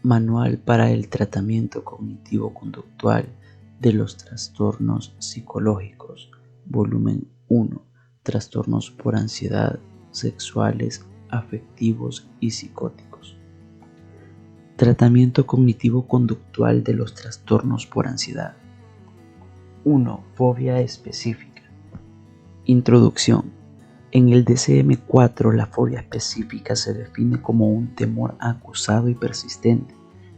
Manual para el tratamiento cognitivo-conductual de los trastornos psicológicos, volumen 1, trastornos por ansiedad, sexuales, afectivos y psicóticos. Tratamiento cognitivo-conductual de los trastornos por ansiedad. 1. Fobia específica. Introducción. En el DSM-4, la fobia específica se define como un temor acusado y persistente,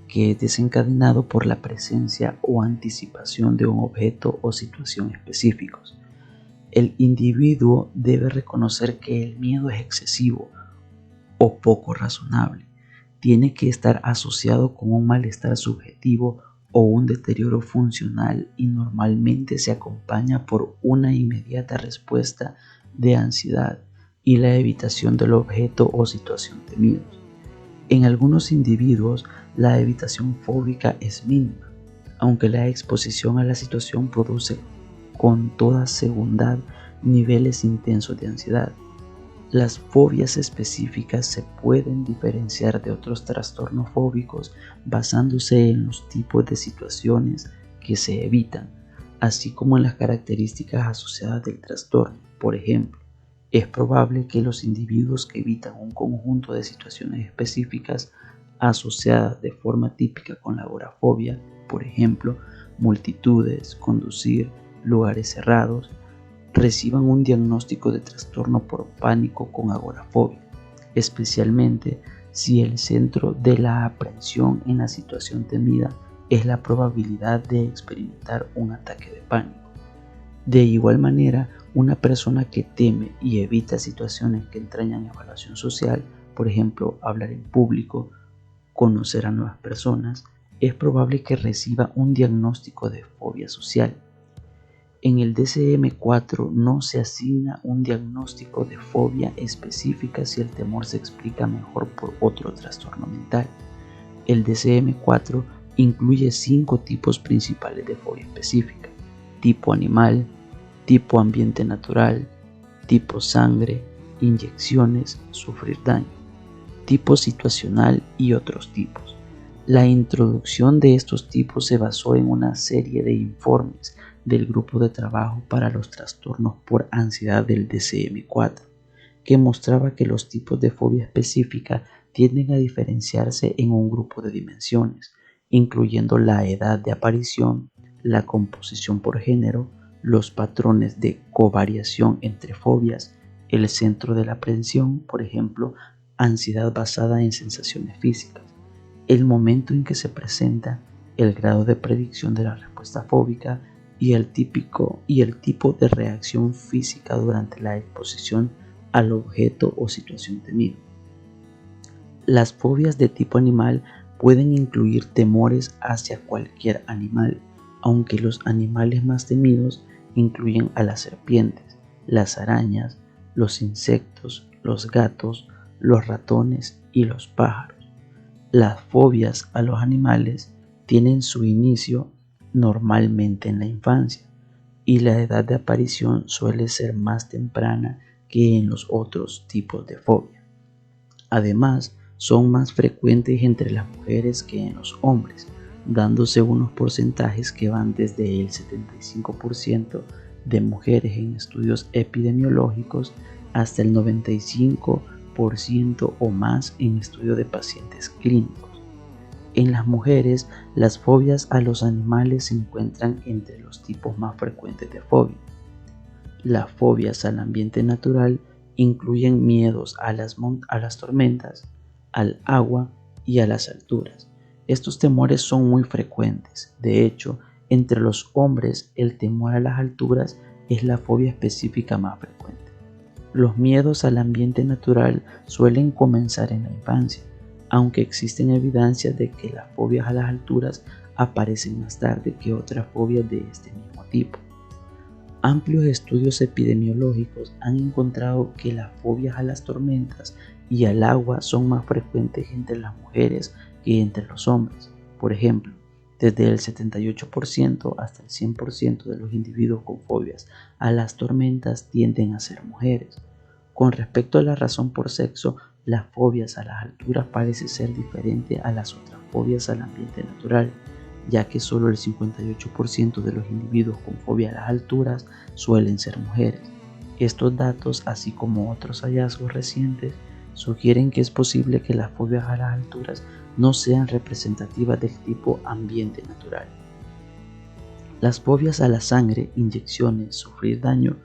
que es desencadenado por la presencia o anticipación de un objeto o situación específicos. El individuo debe reconocer que el miedo es excesivo o poco razonable. Tiene que estar asociado con un malestar subjetivo o un deterioro funcional y normalmente se acompaña por una inmediata respuesta de ansiedad y la evitación del objeto o situación temidos. En algunos individuos, la evitación fóbica es mínima, aunque la exposición a la situación produce con toda seguridad niveles intensos de ansiedad. Las fobias específicas se pueden diferenciar de otros trastornos fóbicos basándose en los tipos de situaciones que se evitan, así como en las características asociadas del trastorno. Por ejemplo, es probable que los individuos que evitan un conjunto de situaciones específicas asociadas de forma típica con la agorafobia, por ejemplo, multitudes, conducir, lugares cerrados, reciban un diagnóstico de trastorno por pánico con agorafobia, especialmente si el centro de la aprehensión en la situación temida es la probabilidad de experimentar un ataque de pánico. De igual manera, una persona que teme y evita situaciones que entrañan evaluación social, por ejemplo, hablar en público, conocer a nuevas personas, es probable que reciba un diagnóstico de fobia social. En el DSM-4 no se asigna un diagnóstico de fobia específica si el temor se explica mejor por otro trastorno mental. El DSM-4 incluye 5 tipos principales de fobia específica: tipo animal, tipo ambiente natural, tipo sangre, inyecciones, sufrir daño, tipo situacional y otros tipos. La introducción de estos tipos se basó en una serie de informes del Grupo de Trabajo para los Trastornos por Ansiedad del DSM-4, que mostraba que los tipos de fobia específica tienden a diferenciarse en un grupo de dimensiones, incluyendo la edad de aparición, la composición por género, los patrones de covariación entre fobias, el centro de la aprehensión, por ejemplo, ansiedad basada en sensaciones físicas, el momento en que se presenta, el grado de predicción de la respuesta fóbica y el tipo de reacción física durante la exposición al objeto o situación temida. Las fobias de tipo animal pueden incluir temores hacia cualquier animal, aunque los animales más temidos incluyen a las serpientes, las arañas, los insectos, los gatos, los ratones y los pájaros. Las fobias a los animales tienen su inicio normalmente en la infancia y la edad de aparición suele ser más temprana que en los otros tipos de fobia. Además, son más frecuentes entre las mujeres que en los hombres, dándose unos porcentajes que van desde el 75% de mujeres en estudios epidemiológicos hasta el 95% o más en estudios de pacientes clínicos. En las mujeres, las fobias a los animales se encuentran entre los tipos más frecuentes de fobia. Las fobias al ambiente natural incluyen miedos a las tormentas, al agua y a las alturas. Estos temores son muy frecuentes. De hecho, entre los hombres el temor a las alturas es la fobia específica más frecuente. Los miedos al ambiente natural suelen comenzar en la infancia, aunque existen evidencias de que las fobias a las alturas aparecen más tarde que otras fobias de este mismo tipo. Amplios estudios epidemiológicos han encontrado que las fobias a las tormentas y al agua son más frecuentes entre las mujeres que entre los hombres. Por ejemplo, desde el 78% hasta el 100% de los individuos con fobias a las tormentas tienden a ser mujeres. Con respecto a la razón por sexo, las fobias a las alturas parece ser diferente a las otras fobias al ambiente natural, ya que solo el 58% de los individuos con fobia a las alturas suelen ser mujeres. Estos datos, así como otros hallazgos recientes, sugieren que es posible que las fobias a las alturas no sean representativas del tipo ambiente natural. Las fobias a la sangre, inyecciones, sufrir daño,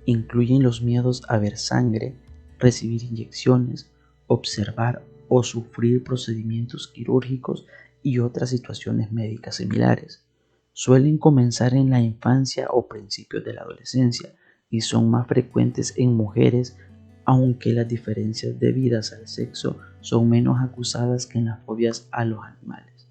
incluyen los miedos a ver sangre, recibir inyecciones, observar o sufrir procedimientos quirúrgicos y otras situaciones médicas similares. Suelen comenzar en la infancia o principios de la adolescencia y son más frecuentes en mujeres, aunque las diferencias debidas al sexo son menos acusadas que en las fobias a los animales.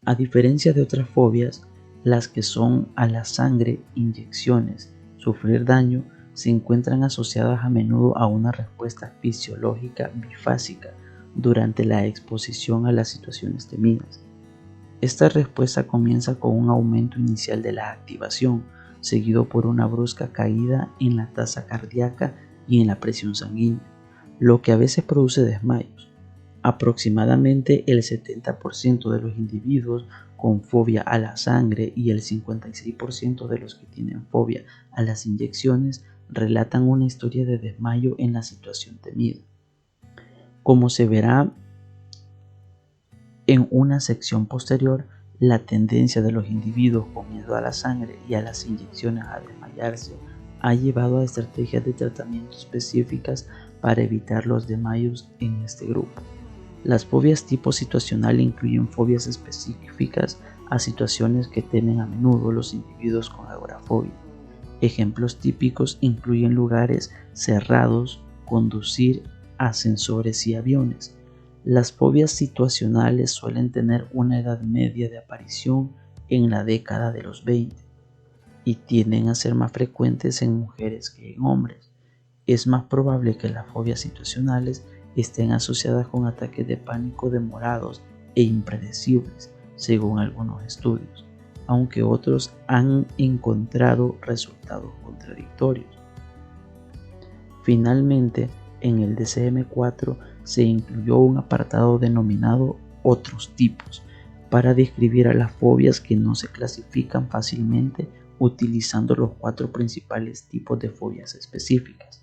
A diferencia de otras fobias, las que son a la sangre, inyecciones, sufrir daño, se encuentran asociadas a menudo a una respuesta fisiológica bifásica durante la exposición a las situaciones temidas. Esta respuesta comienza con un aumento inicial de la activación, seguido por una brusca caída en la tasa cardíaca y en la presión sanguínea, lo que a veces produce desmayos. Aproximadamente el 70% de los individuos con fobia a la sangre y el 56% de los que tienen fobia a las inyecciones relatan una historia de desmayo en la situación temida. Como se verá en una sección posterior, la tendencia de los individuos con miedo a la sangre y a las inyecciones a desmayarse ha llevado a estrategias de tratamiento específicas para evitar los desmayos en este grupo. Las fobias tipo situacional incluyen fobias específicas a situaciones que temen a menudo los individuos con agorafobia. Ejemplos típicos incluyen lugares cerrados, conducir, ascensores y aviones. Las fobias situacionales suelen tener una edad media de aparición en la década de los 20 y tienden a ser más frecuentes en mujeres que en hombres. Es más probable que las fobias situacionales estén asociadas con ataques de pánico demorados e impredecibles, según algunos estudios, aunque otros han encontrado resultados contradictorios. Finalmente, en el DSM-4 se incluyó un apartado denominado Otros tipos, para describir a las fobias que no se clasifican fácilmente utilizando los 4 principales tipos de fobias específicas.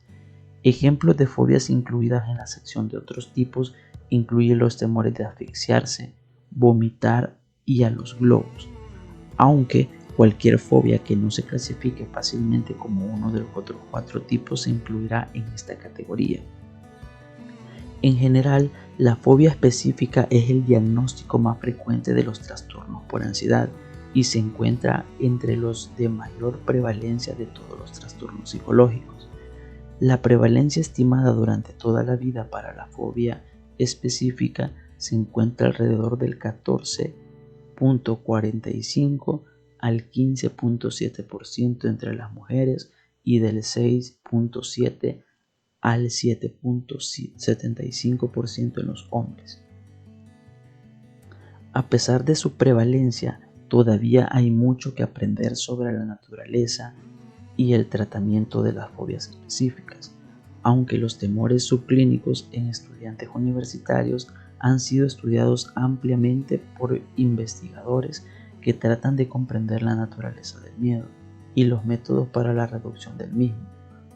Ejemplos de fobias incluidas en la sección de otros tipos incluyen los temores de asfixiarse, vomitar y a los globos, aunque cualquier fobia que no se clasifique fácilmente como uno de los otros 4 tipos se incluirá en esta categoría. En general, la fobia específica es el diagnóstico más frecuente de los trastornos por ansiedad y se encuentra entre los de mayor prevalencia de todos los trastornos psicológicos. La prevalencia estimada durante toda la vida para la fobia específica se encuentra alrededor del 14.45 al 15.7% entre las mujeres y del 6.7 al 7.75% en los hombres. A pesar de su prevalencia, todavía hay mucho que aprender sobre la naturaleza y el tratamiento de las fobias específicas, aunque los temores subclínicos en estudiantes universitarios han sido estudiados ampliamente por investigadores que tratan de comprender la naturaleza del miedo y los métodos para la reducción del mismo.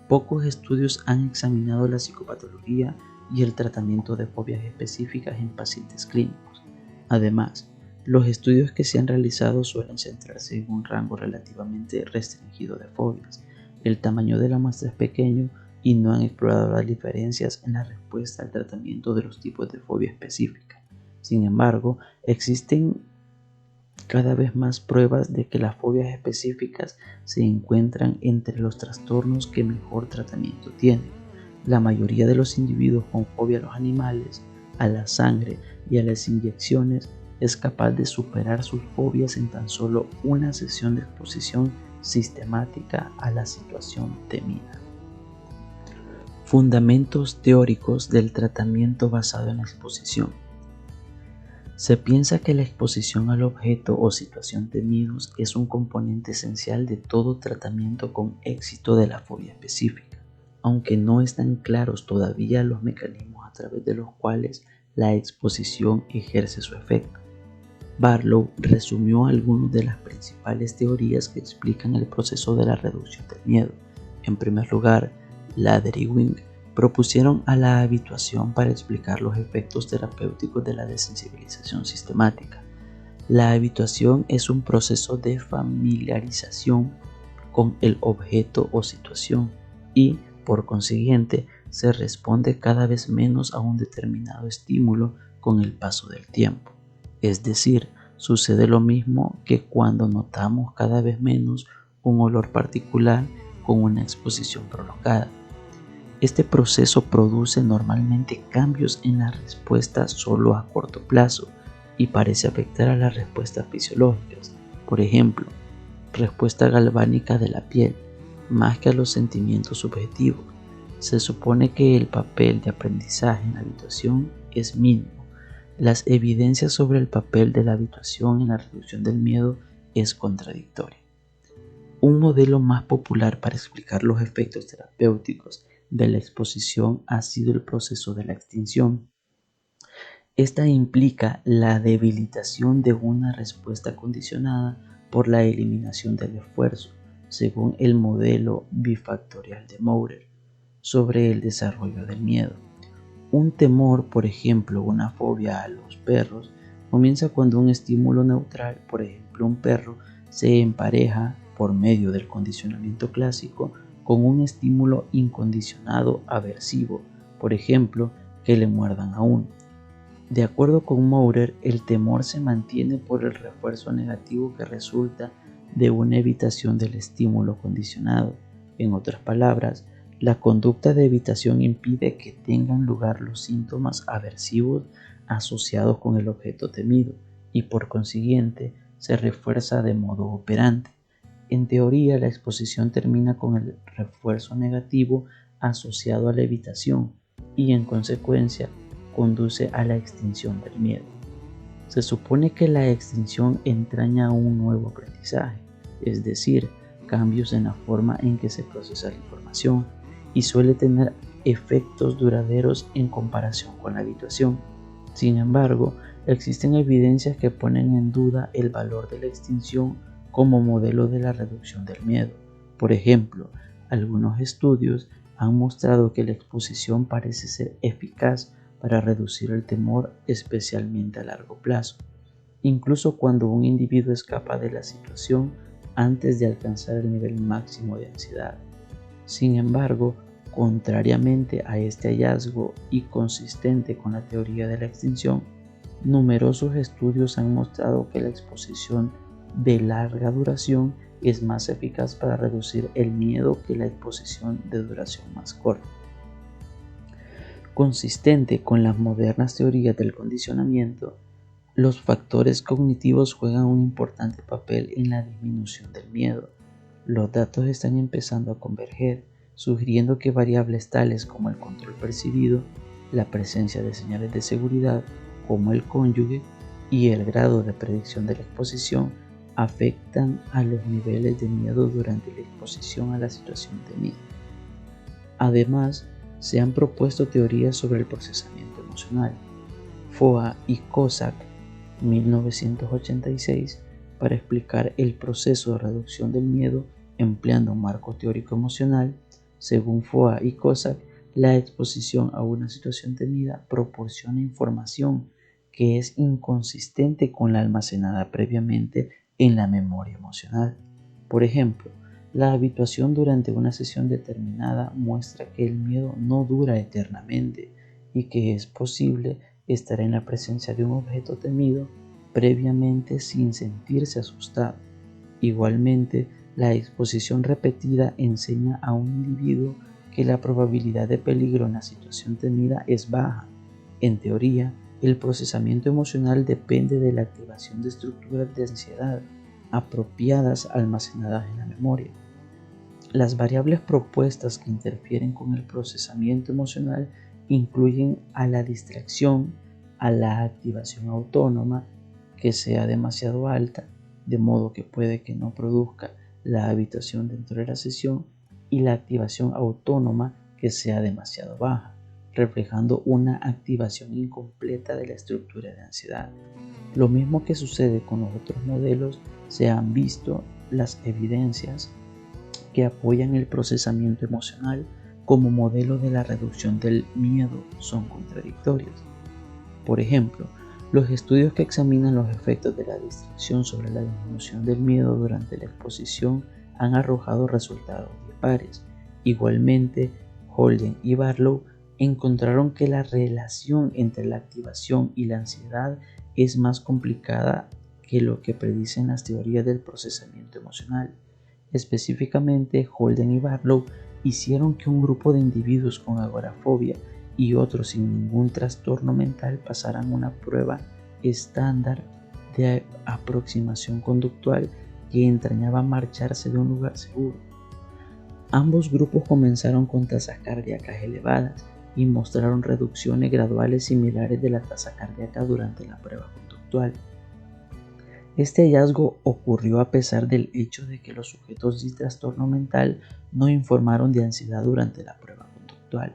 Pocos estudios han examinado la psicopatología y el tratamiento de fobias específicas en pacientes clínicos. Además, los estudios que se han realizado suelen centrarse en un rango relativamente restringido de fobias. El tamaño de la muestra es pequeño y no han explorado las diferencias en la respuesta al tratamiento de los tipos de fobia específica. Sin embargo, existen cada vez más pruebas de que las fobias específicas se encuentran entre los trastornos que mejor tratamiento tienen. La mayoría de los individuos con fobia a los animales, a la sangre y a las inyecciones es capaz de superar sus fobias en tan solo una sesión de exposición sistemática a la situación temida. Fundamentos teóricos del tratamiento basado en la exposición. Se piensa que la exposición al objeto o situación temidos es un componente esencial de todo tratamiento con éxito de la fobia específica, aunque no están claros todavía los mecanismos a través de los cuales la exposición ejerce su efecto. Barlow resumió algunas de las principales teorías que explican el proceso de la reducción del miedo. En primer lugar, Ladder y Wing propusieron a la habituación para explicar los efectos terapéuticos de la desensibilización sistemática. La habituación es un proceso de familiarización con el objeto o situación y, por consiguiente, se responde cada vez menos a un determinado estímulo con el paso del tiempo. Es decir, sucede lo mismo que cuando notamos cada vez menos un olor particular con una exposición prolongada. Este proceso produce normalmente cambios en la respuesta solo a corto plazo y parece afectar a las respuestas fisiológicas, por ejemplo, respuesta galvánica de la piel, más que a los sentimientos subjetivos. Se supone que el papel de aprendizaje en la habituación es mínimo. Las evidencias sobre el papel de la habituación en la reducción del miedo es contradictoria. Un modelo más popular para explicar los efectos terapéuticos de la exposición ha sido el proceso de la extinción. Esta implica la debilitación de una respuesta condicionada por la eliminación del esfuerzo, según el modelo bifactorial de Maurer, sobre el desarrollo del miedo. Un temor, por ejemplo, una fobia a los perros, comienza cuando un estímulo neutral, por ejemplo un perro, se empareja por medio del condicionamiento clásico con un estímulo incondicionado aversivo, por ejemplo, que le muerdan a uno. De acuerdo con Maurer, el temor se mantiene por el refuerzo negativo que resulta de una evitación del estímulo condicionado. En otras palabras, la conducta de evitación impide que tengan lugar los síntomas aversivos asociados con el objeto temido y por consiguiente se refuerza de modo operante. En teoría, la exposición termina con el refuerzo negativo asociado a la evitación y en consecuencia conduce a la extinción del miedo. Se supone que la extinción entraña un nuevo aprendizaje, es decir, cambios en la forma en que se procesa la información y suele tener efectos duraderos en comparación con la habituación. Sin embargo, existen evidencias que ponen en duda el valor de la extinción como modelo de la reducción del miedo. Por ejemplo, algunos estudios han mostrado que la exposición parece ser eficaz para reducir el temor, especialmente a largo plazo, incluso cuando un individuo escapa de la situación antes de alcanzar el nivel máximo de ansiedad. Sin embargo, contrariamente a este hallazgo y consistente con la teoría de la extinción, numerosos estudios han mostrado que la exposición de larga duración es más eficaz para reducir el miedo que la exposición de duración más corta. Consistente con las modernas teorías del condicionamiento, los factores cognitivos juegan un importante papel en la disminución del miedo. Los datos están empezando a converger, sugiriendo que variables tales como el control percibido, la presencia de señales de seguridad, como el cónyuge, y el grado de predicción de la exposición afectan a los niveles de miedo durante la exposición a la situación temida. Además, se han propuesto teorías sobre el procesamiento emocional. Foa y Kozak, 1986, para explicar el proceso de reducción del miedo empleando un marco teórico emocional. Según Foa y Kozak, la exposición a una situación temida proporciona información que es inconsistente con la almacenada previamente en la memoria emocional. Por ejemplo, la habituación durante una sesión determinada muestra que el miedo no dura eternamente y que es posible estar en la presencia de un objeto temido previamente sin sentirse asustado. Igualmente, la exposición repetida enseña a un individuo que la probabilidad de peligro en la situación temida es baja. En teoría, el procesamiento emocional depende de la activación de estructuras de ansiedad apropiadas almacenadas en la memoria. Las variables propuestas que interfieren con el procesamiento emocional incluyen a la distracción, a la activación autónoma, que sea demasiado alta, de modo que puede que no produzca la habituación dentro de la sesión, y la activación autónoma que sea demasiado baja, reflejando una activación incompleta de la estructura de ansiedad. Lo mismo que sucede con los otros modelos, se han visto las evidencias que apoyan el procesamiento emocional como modelo de la reducción del miedo son contradictorios. Por ejemplo, los estudios que examinan los efectos de la distracción sobre la disminución del miedo durante la exposición han arrojado resultados dispares. Igualmente, Holden y Barlow encontraron que la relación entre la activación y la ansiedad es más complicada que lo que predicen las teorías del procesamiento emocional. Específicamente, Holden y Barlow hicieron que un grupo de individuos con agorafobia y otros sin ningún trastorno mental pasaran una prueba estándar de aproximación conductual que entrañaba marcharse de un lugar seguro. Ambos grupos comenzaron con tasas cardíacas elevadas y mostraron reducciones graduales similares de la tasa cardíaca durante la prueba conductual. Este hallazgo ocurrió a pesar del hecho de que los sujetos sin trastorno mental no informaron de ansiedad durante la prueba conductual.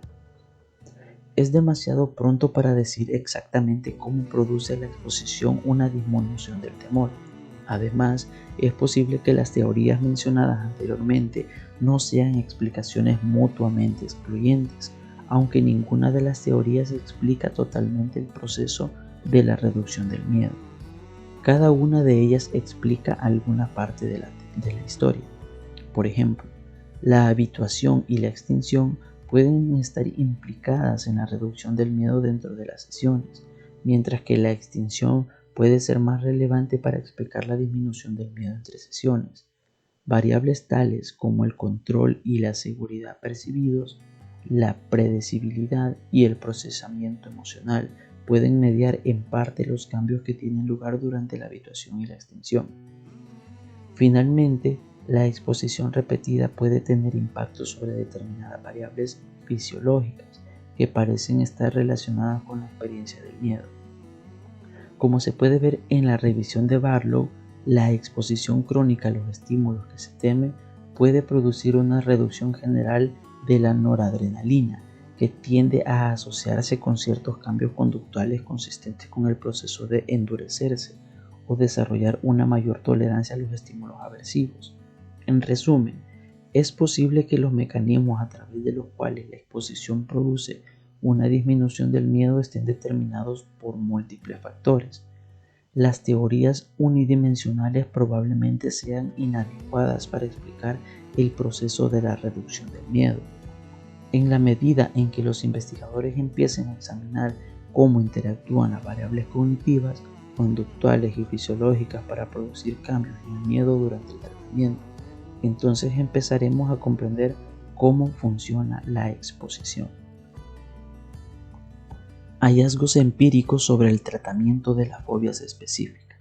Es demasiado pronto para decir exactamente cómo produce la exposición una disminución del temor. Además, es posible que las teorías mencionadas anteriormente no sean explicaciones mutuamente excluyentes, aunque ninguna de las teorías explica totalmente el proceso de la reducción del miedo. Cada una de ellas explica alguna parte de la historia. Por ejemplo, la habituación y la extinción pueden estar implicadas en la reducción del miedo dentro de las sesiones, mientras que la extinción puede ser más relevante para explicar la disminución del miedo entre sesiones. Variables tales como el control y la seguridad percibidos, la predecibilidad y el procesamiento emocional pueden mediar en parte los cambios que tienen lugar durante la habituación y la extinción. Finalmente, la exposición repetida puede tener impacto sobre determinadas variables fisiológicas que parecen estar relacionadas con la experiencia del miedo. Como se puede ver en la revisión de Barlow, la exposición crónica a los estímulos que se teme puede producir una reducción general de la noradrenalina, que tiende a asociarse con ciertos cambios conductuales consistentes con el proceso de endurecerse o desarrollar una mayor tolerancia a los estímulos aversivos. En resumen, es posible que los mecanismos a través de los cuales la exposición produce una disminución del miedo estén determinados por múltiples factores. Las teorías unidimensionales probablemente sean inadecuadas para explicar el proceso de la reducción del miedo. En la medida en que los investigadores empiecen a examinar cómo interactúan las variables cognitivas, conductuales y fisiológicas para producir cambios en el miedo durante el tratamiento, entonces empezaremos a comprender cómo funciona la exposición. Hallazgos empíricos sobre el tratamiento de las fobias específicas.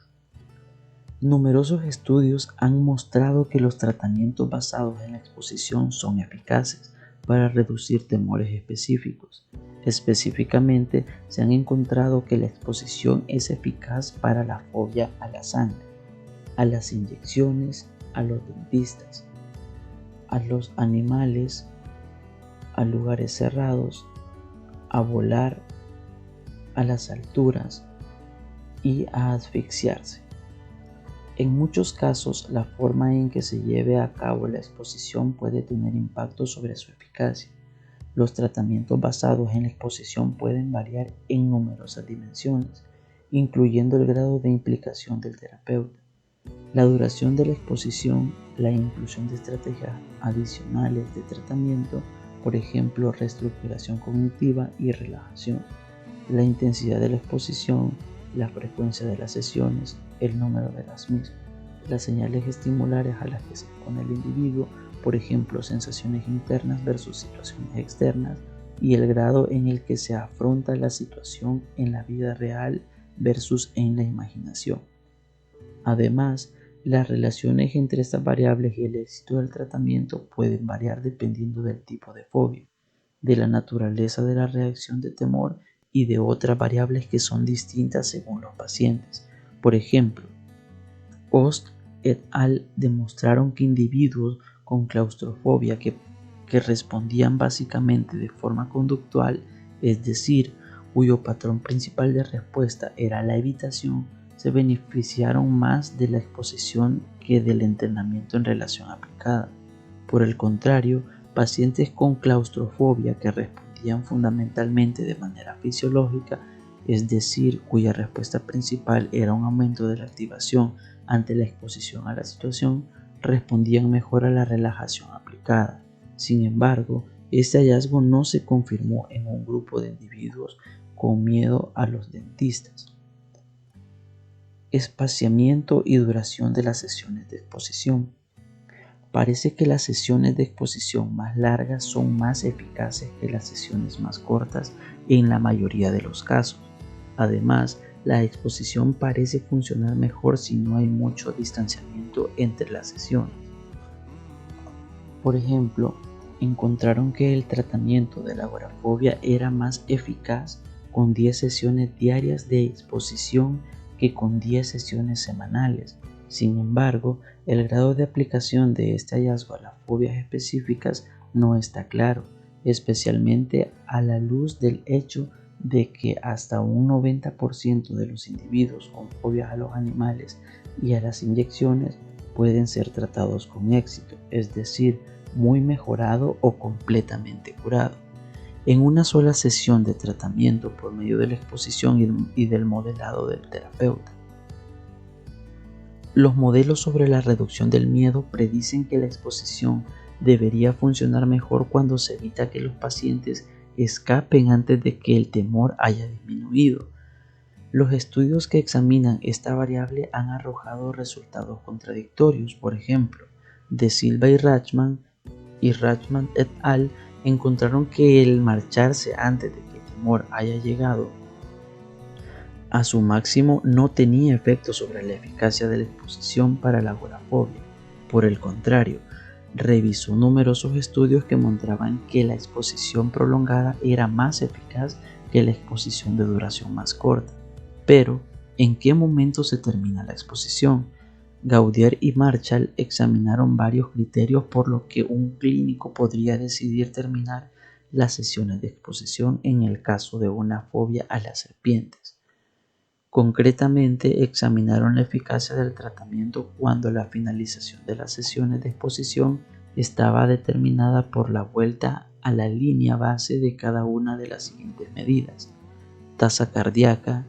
Numerosos estudios han mostrado que los tratamientos basados en la exposición son eficaces para reducir temores específicos. Específicamente, se han encontrado que la exposición es eficaz para la fobia a la sangre, a las inyecciones, a los dentistas, a los animales, a lugares cerrados, a volar, a las alturas y a asfixiarse. En muchos casos, la forma en que se lleve a cabo la exposición puede tener impacto sobre su eficacia. Los tratamientos basados en la exposición pueden variar en numerosas dimensiones, incluyendo el grado de implicación del terapeuta, la duración de la exposición, la inclusión de estrategias adicionales de tratamiento, por ejemplo, reestructuración cognitiva y relajación, la intensidad de la exposición, la frecuencia de las sesiones, el número de las mismas, las señales estimulares a las que se expone el individuo, por ejemplo, sensaciones internas versus situaciones externas, y el grado en el que se afronta la situación en la vida real versus en la imaginación. Además, las relaciones entre estas variables y el éxito del tratamiento pueden variar dependiendo del tipo de fobia, de la naturaleza de la reacción de temor y de otras variables que son distintas según los pacientes. Por ejemplo, Ost et al. Demostraron que individuos con claustrofobia que que respondían básicamente de forma conductual, es decir, cuyo patrón principal de respuesta era la evitación, se beneficiaron más de la exposición que del entrenamiento en relación aplicada. Por el contrario, pacientes con claustrofobia que respondían fundamentalmente de manera fisiológica, es decir, cuya respuesta principal era un aumento de la activación ante la exposición a la situación, respondían mejor a la relajación aplicada. Sin embargo, este hallazgo no se confirmó en un grupo de individuos con miedo a los dentistas. Espaciamiento y duración de las sesiones de exposición. Parece que las sesiones de exposición más largas son más eficaces que las sesiones más cortas en la mayoría de los casos. Además, la exposición parece funcionar mejor si no hay mucho distanciamiento entre las sesiones. Por ejemplo, encontraron que el tratamiento de la agorafobia era más eficaz con 10 sesiones diarias de exposición que con 10 sesiones semanales. Sin embargo, el grado de aplicación de este hallazgo a las fobias específicas no está claro, especialmente a la luz del hecho de que hasta un 90% de los individuos con fobias a los animales y a las inyecciones pueden ser tratados con éxito, es decir, muy mejorado o completamente curado, en una sola sesión de tratamiento por medio de la exposición y del modelado del terapeuta. Los modelos sobre la reducción del miedo predicen que la exposición debería funcionar mejor cuando se evita que los pacientes escapen antes de que el temor haya disminuido. Los estudios que examinan esta variable han arrojado resultados contradictorios. Por ejemplo, De Silva y Rachman et al. Encontraron que el marcharse antes de que el temor haya llegado a su máximo no tenía efecto sobre la eficacia de la exposición para la agorafobia. Por el contrario, revisó numerosos estudios que mostraban que la exposición prolongada era más eficaz que la exposición de duración más corta. Pero, ¿en qué momento se termina la exposición? Gaudier y Marshall examinaron varios criterios por los que un clínico podría decidir terminar las sesiones de exposición en el caso de una fobia a las serpientes. Concretamente, examinaron la eficacia del tratamiento cuando la finalización de las sesiones de exposición estaba determinada por la vuelta a la línea base de cada una de las siguientes medidas: tasa cardíaca,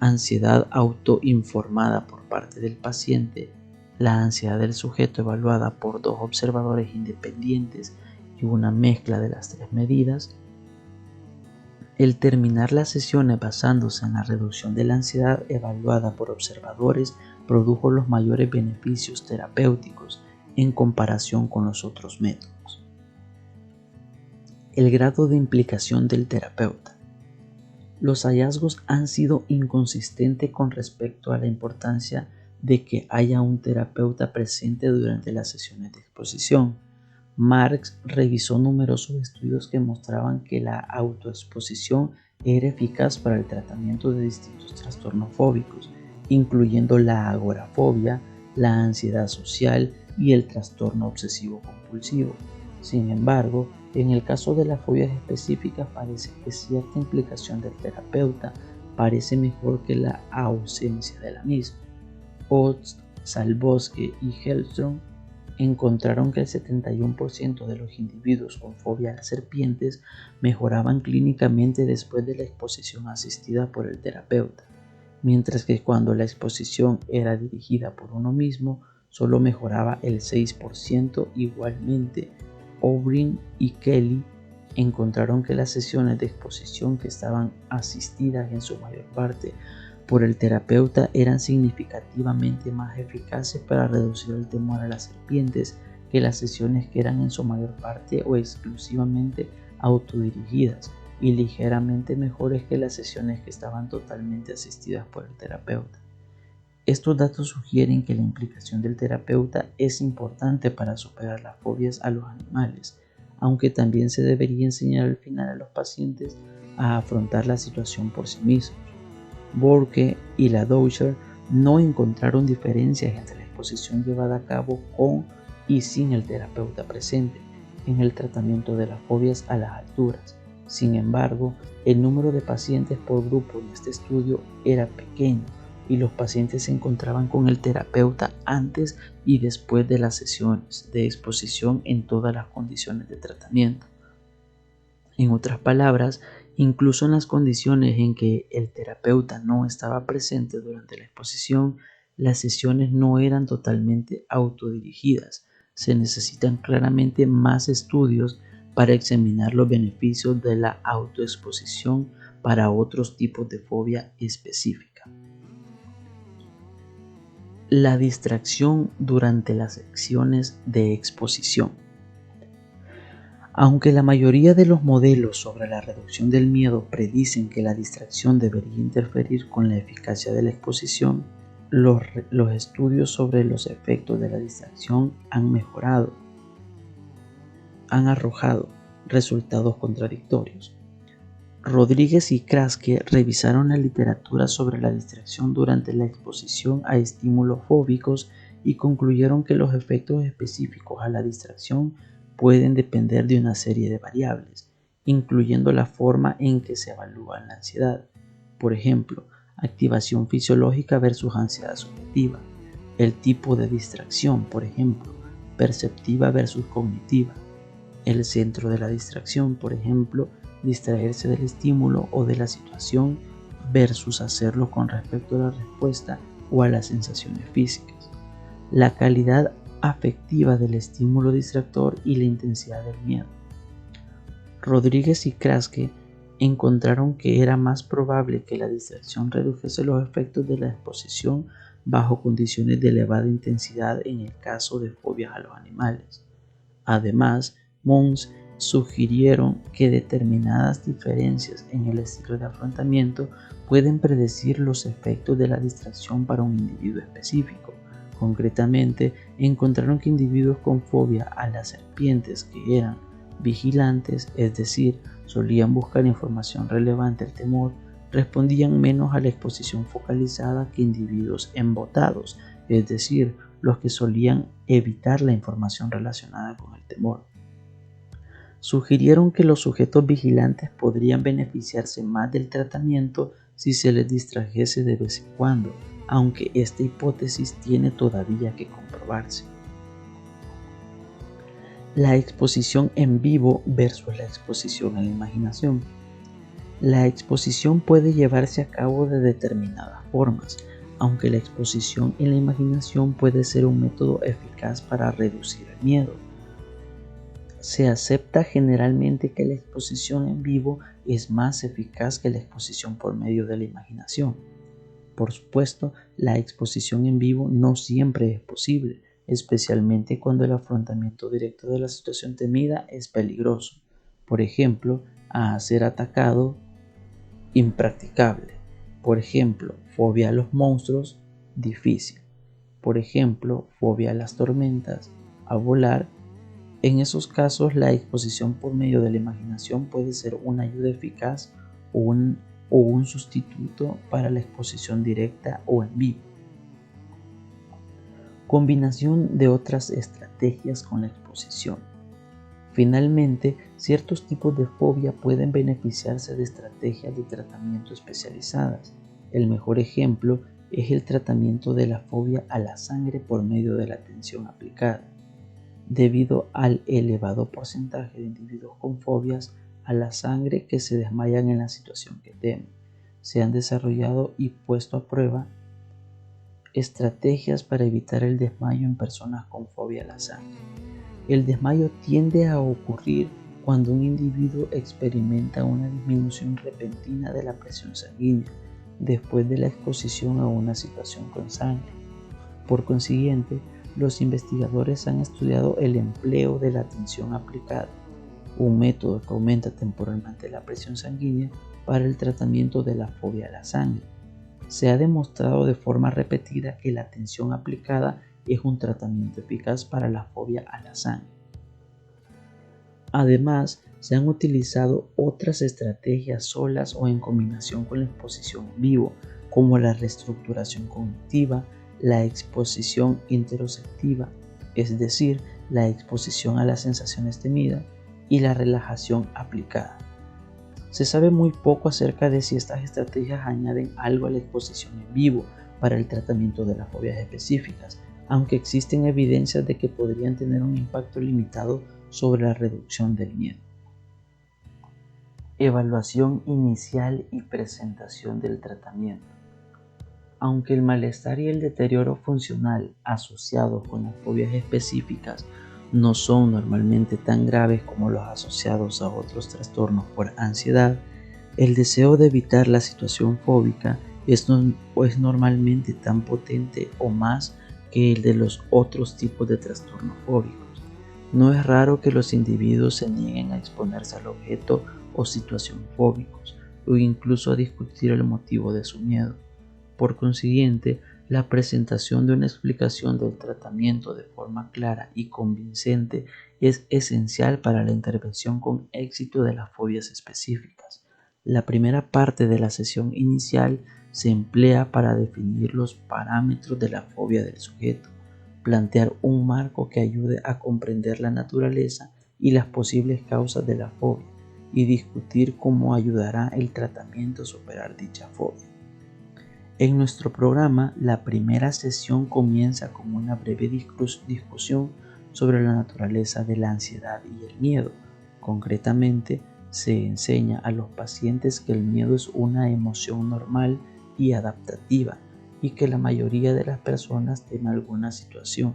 ansiedad autoinformada por parte del paciente, la ansiedad del sujeto evaluada por 2 observadores independientes y una mezcla de las 3 medidas. El terminar las sesiones basándose en la reducción de la ansiedad evaluada por observadores produjo los mayores beneficios terapéuticos en comparación con los otros métodos. El grado de implicación del terapeuta. Los hallazgos han sido inconsistentes con respecto a la importancia de que haya un terapeuta presente durante las sesiones de exposición. Marx revisó numerosos estudios que mostraban que la autoexposición era eficaz para el tratamiento de distintos trastornos fóbicos, incluyendo la agorafobia, la ansiedad social y el trastorno obsesivo-compulsivo. Sin embargo, en el caso de las fobias específicas parece que cierta implicación del terapeuta parece mejor que la ausencia de la misma. Oates, Salbosky y Hellstrom encontraron que el 71% de los individuos con fobia a las serpientes mejoraban clínicamente después de la exposición asistida por el terapeuta, mientras que cuando la exposición era dirigida por uno mismo, solo mejoraba el 6%. Igualmente, O'Brien y Kelly encontraron que las sesiones de exposición que estaban asistidas en su mayor parte por el terapeuta eran significativamente más eficaces para reducir el temor a las serpientes que las sesiones que eran en su mayor parte o exclusivamente autodirigidas, y ligeramente mejores que las sesiones que estaban totalmente asistidas por el terapeuta. Estos datos sugieren que la implicación del terapeuta es importante para superar las fobias a los animales, aunque también se debería enseñar al final a los pacientes a afrontar la situación por sí mismos. Burke y Ladouceur no encontraron diferencias entre la exposición llevada a cabo con y sin el terapeuta presente. en el tratamiento de las fobias a las alturas. Sin embargo, el número de pacientes por grupo en este estudio era pequeño y los pacientes se encontraban con el terapeuta antes y después de las sesiones de exposición en todas las condiciones de tratamiento. En otras palabras, incluso en las condiciones en que el terapeuta no estaba presente durante la exposición, las sesiones no eran totalmente autodirigidas. Se necesitan claramente más estudios para examinar los beneficios de la autoexposición para otros tipos de fobia específica. La distracción durante las secciones de exposición. Aunque la mayoría de los modelos sobre la reducción del miedo predicen que la distracción debería interferir con la eficacia de la exposición, los estudios sobre los efectos de la distracción han arrojado resultados contradictorios. Rodríguez y Kraske revisaron la literatura sobre la distracción durante la exposición a estímulos fóbicos y concluyeron que los efectos específicos a la distracción pueden depender de una serie de variables, incluyendo la forma en que se evalúa la ansiedad. Por ejemplo, activación fisiológica versus ansiedad subjetiva, el tipo de distracción, por ejemplo, perceptiva versus cognitiva, el centro de la distracción, por ejemplo, distraerse del estímulo o de la situación versus hacerlo con respecto a la respuesta o a las sensaciones físicas, la calidad afectiva del estímulo distractor y la intensidad del miedo. Rodríguez y Kraske encontraron que era más probable que la distracción redujese los efectos de la exposición bajo condiciones de elevada intensidad en el caso de fobias a los animales. Además, Mons sugirieron que determinadas diferencias en el estilo de afrontamiento pueden predecir los efectos de la distracción para un individuo específico. Concretamente, encontraron que individuos con fobia a las serpientes que eran vigilantes, es decir, solían buscar información relevante al temor, respondían menos a la exposición focalizada que individuos embotados, es decir, los que solían evitar la información relacionada con el temor. Sugirieron que los sujetos vigilantes podrían beneficiarse más del tratamiento si se les distrajese de vez en cuando, aunque esta hipótesis tiene todavía que comprobarse. La exposición en vivo versus la exposición a la imaginación. La exposición puede llevarse a cabo de determinadas formas, aunque la exposición en la imaginación puede ser un método eficaz para reducir el miedo. Se acepta generalmente que la exposición en vivo es más eficaz que la exposición por medio de la imaginación. Por supuesto, la exposición en vivo no siempre es posible, especialmente cuando el afrontamiento directo de la situación temida es peligroso. Por ejemplo, a ser atacado, impracticable. Por ejemplo, fobia a los monstruos, difícil. Por ejemplo, fobia a las tormentas, a volar. En esos casos, la exposición por medio de la imaginación puede ser una ayuda eficaz o un sustituto para la exposición directa o en vivo. Combinación de otras estrategias con la exposición. Finalmente, ciertos tipos de fobia pueden beneficiarse de estrategias de tratamiento especializadas. El mejor ejemplo es el tratamiento de la fobia a la sangre por medio de la tensión aplicada. Debido al elevado porcentaje de individuos con fobias a la sangre que se desmayan en la situación que temen, se han desarrollado y puesto a prueba estrategias para evitar el desmayo en personas con fobia a la sangre. El desmayo tiende a ocurrir cuando un individuo experimenta una disminución repentina de la presión sanguínea después de la exposición a una situación con sangre. Por consiguiente, los investigadores han estudiado el empleo de la tensión aplicada, un método que aumenta temporalmente la presión sanguínea para el tratamiento de la fobia a la sangre. Se ha demostrado de forma repetida que la tensión aplicada es un tratamiento eficaz para la fobia a la sangre. Además, se han utilizado otras estrategias solas o en combinación con la exposición en vivo, como la reestructuración cognitiva, la exposición interoceptiva, es decir, la exposición a las sensaciones temidas y la relajación aplicada. Se sabe muy poco acerca de si estas estrategias añaden algo a la exposición en vivo para el tratamiento de las fobias específicas, aunque existen evidencias de que podrían tener un impacto limitado sobre la reducción del miedo. Evaluación inicial y presentación del tratamiento. Aunque el malestar y el deterioro funcional asociados con las fobias específicas no son normalmente tan graves como los asociados a otros trastornos por ansiedad, el deseo de evitar la situación fóbica es normalmente tan potente o más que el de los otros tipos de trastornos fóbicos. No es raro que los individuos se nieguen a exponerse al objeto o situación fóbicos, o incluso a discutir el motivo de su miedo. Por consiguiente, la presentación de una explicación del tratamiento de forma clara y convincente es esencial para la intervención con éxito de las fobias específicas. La primera parte de la sesión inicial se emplea para definir los parámetros de la fobia del sujeto, plantear un marco que ayude a comprender la naturaleza y las posibles causas de la fobia y discutir cómo ayudará el tratamiento a superar dicha fobia. En nuestro programa, la primera sesión comienza con una breve discusión sobre la naturaleza de la ansiedad y el miedo. Concretamente, se enseña a los pacientes que el miedo es una emoción normal y adaptativa y que la mayoría de las personas temen alguna situación.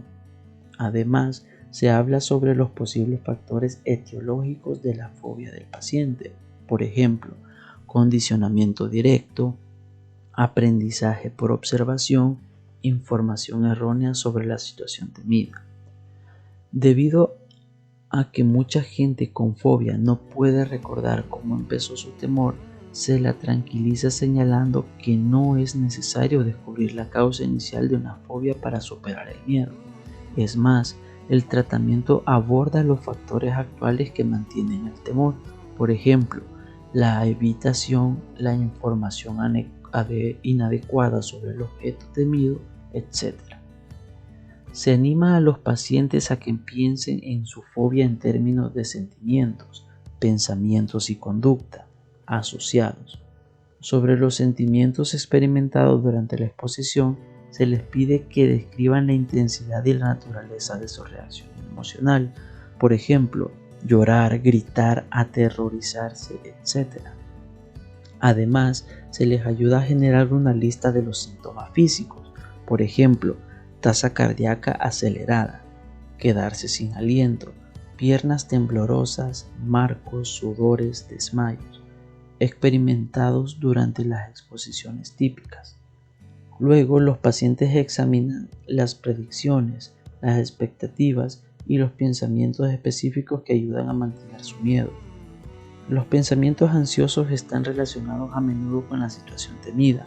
Además, se habla sobre los posibles factores etiológicos de la fobia del paciente, por ejemplo, condicionamiento directo, aprendizaje por observación, información errónea sobre la situación temida. Debido a que mucha gente con fobia no puede recordar cómo empezó su temor, se la tranquiliza señalando que no es necesario descubrir la causa inicial de una fobia para superar el miedo. Es más, el tratamiento aborda los factores actuales que mantienen el temor, por ejemplo, la evitación, la información inadecuada sobre el objeto temido, etc. Se anima a los pacientes a que piensen en su fobia en términos de sentimientos, pensamientos y conducta asociados. Sobre los sentimientos experimentados durante la exposición, se les pide que describan la intensidad y la naturaleza de su reacción emocional, por ejemplo, llorar, gritar, aterrorizarse, etc. Además, se les ayuda a generar una lista de los síntomas físicos, por ejemplo, tasa cardíaca acelerada, quedarse sin aliento, piernas temblorosas, marcos, sudores, desmayos, experimentados durante las exposiciones típicas. Luego, los pacientes examinan las predicciones, las expectativas y los pensamientos específicos que ayudan a mantener su miedo. Los pensamientos ansiosos están relacionados a menudo con la situación temida,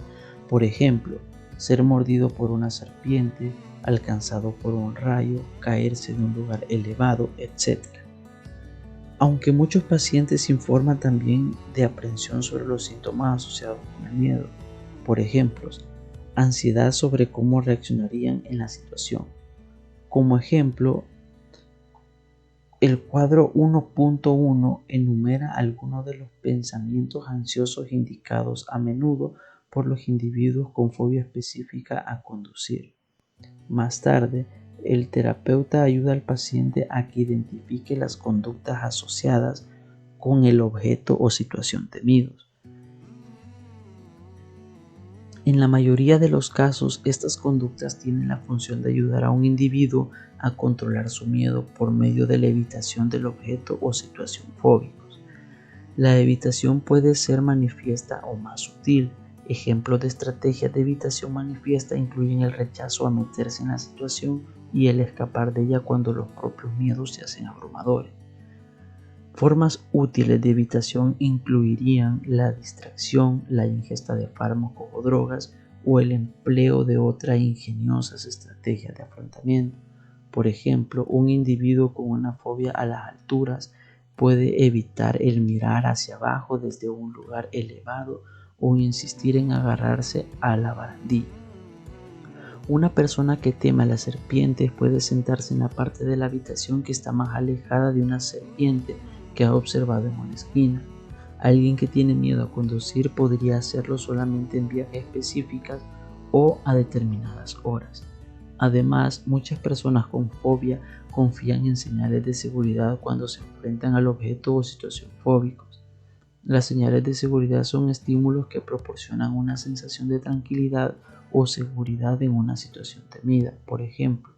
por ejemplo, ser mordido por una serpiente, alcanzado por un rayo, caerse de un lugar elevado, etc. Aunque muchos pacientes informan también de aprensión sobre los síntomas asociados con el miedo, por ejemplo, ansiedad sobre cómo reaccionarían en la situación. Como ejemplo, el cuadro 1.1 enumera algunos de los pensamientos ansiosos indicados a menudo por los individuos con fobia específica a conducir. Más tarde, el terapeuta ayuda al paciente a que identifique las conductas asociadas con el objeto o situación temidos. En la mayoría de los casos, estas conductas tienen la función de ayudar a un individuo a controlar su miedo por medio de la evitación del objeto o situación fóbicos. La evitación puede ser manifiesta o más sutil. Ejemplos de estrategias de evitación manifiesta incluyen el rechazo a meterse en la situación y el escapar de ella cuando los propios miedos se hacen abrumadores. Formas útiles de evitación incluirían la distracción, la ingesta de fármacos o drogas o el empleo de otras ingeniosas estrategias de afrontamiento. Por ejemplo, un individuo con una fobia a las alturas puede evitar el mirar hacia abajo desde un lugar elevado o insistir en agarrarse a la barandilla. Una persona que teme a las serpientes puede sentarse en la parte de la habitación que está más alejada de una serpiente que ha observado en una esquina. Alguien que tiene miedo a conducir podría hacerlo solamente en viajes específicas o a determinadas horas. Además, muchas personas con fobia confían en señales de seguridad cuando se enfrentan al objeto o situación fóbicos. Las señales de seguridad son estímulos que proporcionan una sensación de tranquilidad o seguridad en una situación temida. Por ejemplo,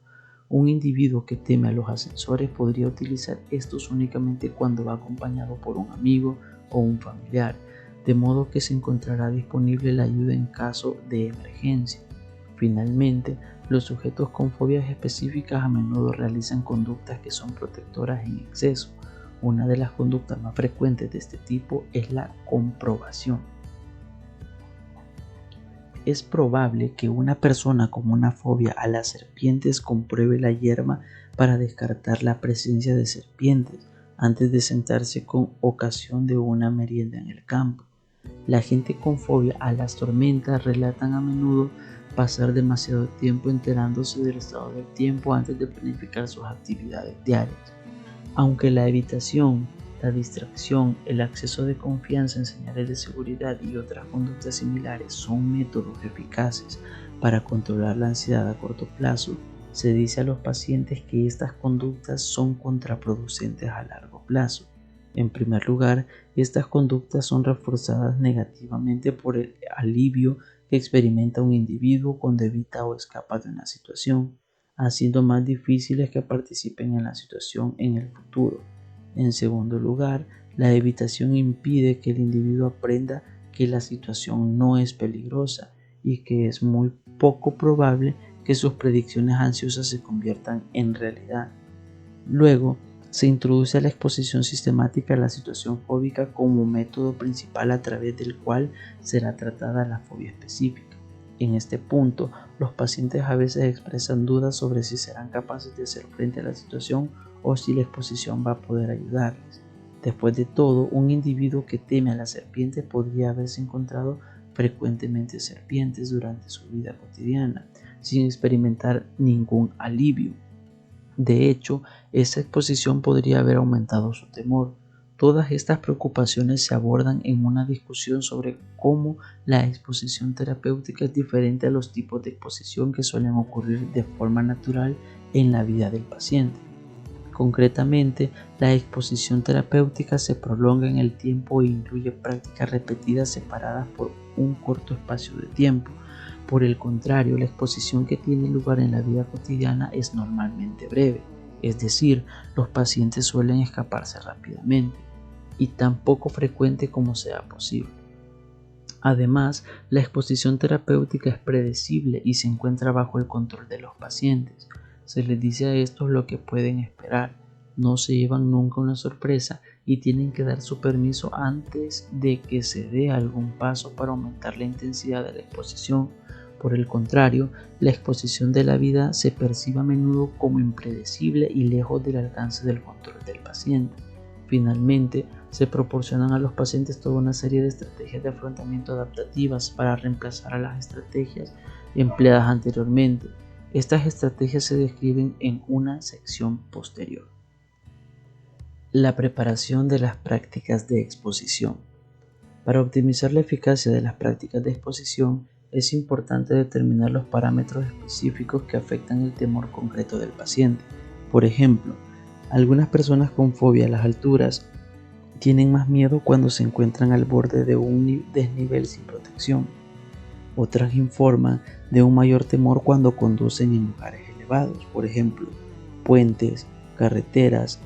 un individuo que teme a los ascensores podría utilizar estos únicamente cuando va acompañado por un amigo o un familiar, de modo que se encontrará disponible la ayuda en caso de emergencia. Finalmente, los sujetos con fobias específicas a menudo realizan conductas que son protectoras en exceso. Una de las conductas más frecuentes de este tipo es la comprobación. Es probable que una persona con una fobia a las serpientes compruebe la hierba para descartar la presencia de serpientes antes de sentarse con ocasión de una merienda en el campo. La gente con fobia a las tormentas relatan a menudo pasar demasiado tiempo enterándose del estado del tiempo antes de planificar sus actividades diarias. Aunque la evitación, la distracción, el acceso de confianza en señales de seguridad y otras conductas similares son métodos eficaces para controlar la ansiedad a corto plazo, se dice a los pacientes que estas conductas son contraproducentes a largo plazo. En primer lugar, estas conductas son reforzadas negativamente por el alivio que experimenta un individuo cuando evita o escapa de una situación, haciendo más difíciles que participen en la situación en el futuro. En segundo lugar, la evitación impide que el individuo aprenda que la situación no es peligrosa y que es muy poco probable que sus predicciones ansiosas se conviertan en realidad. Luego, se introduce la exposición sistemática a la situación fóbica como método principal a través del cual será tratada la fobia específica. En este punto, los pacientes a veces expresan dudas sobre si serán capaces de hacer frente a la situación o si la exposición va a poder ayudarles. Después de todo, un individuo que teme a las serpientes podría haberse encontrado frecuentemente serpientes durante su vida cotidiana, sin experimentar ningún alivio. De hecho, esa exposición podría haber aumentado su temor. Todas estas preocupaciones se abordan en una discusión sobre cómo la exposición terapéutica es diferente a los tipos de exposición que suelen ocurrir de forma natural en la vida del paciente. Concretamente, la exposición terapéutica se prolonga en el tiempo e incluye prácticas repetidas separadas por un corto espacio de tiempo. Por el contrario, la exposición que tiene lugar en la vida cotidiana es normalmente breve, es decir, los pacientes suelen escaparse rápidamente y tan poco frecuente como sea posible. Además, la exposición terapéutica es predecible y se encuentra bajo el control de los pacientes. Se les dice a estos lo que pueden esperar, no se llevan nunca una sorpresa y tienen que dar su permiso antes de que se dé algún paso para aumentar la intensidad de la exposición. Por el contrario, la exposición de la vida se percibe a menudo como impredecible y lejos del alcance del control del paciente. Finalmente, se proporcionan a los pacientes toda una serie de estrategias de afrontamiento adaptativas para reemplazar a las estrategias empleadas anteriormente. Estas estrategias se describen en una sección posterior. La preparación de las prácticas de exposición. Para optimizar la eficacia de las prácticas de exposición, es importante determinar los parámetros específicos que afectan el temor concreto del paciente. Por ejemplo, algunas personas con fobia a las alturas tienen más miedo cuando se encuentran al borde de un desnivel sin protección. Otras informan de un mayor temor cuando conducen en lugares elevados, por ejemplo, puentes, carreteras.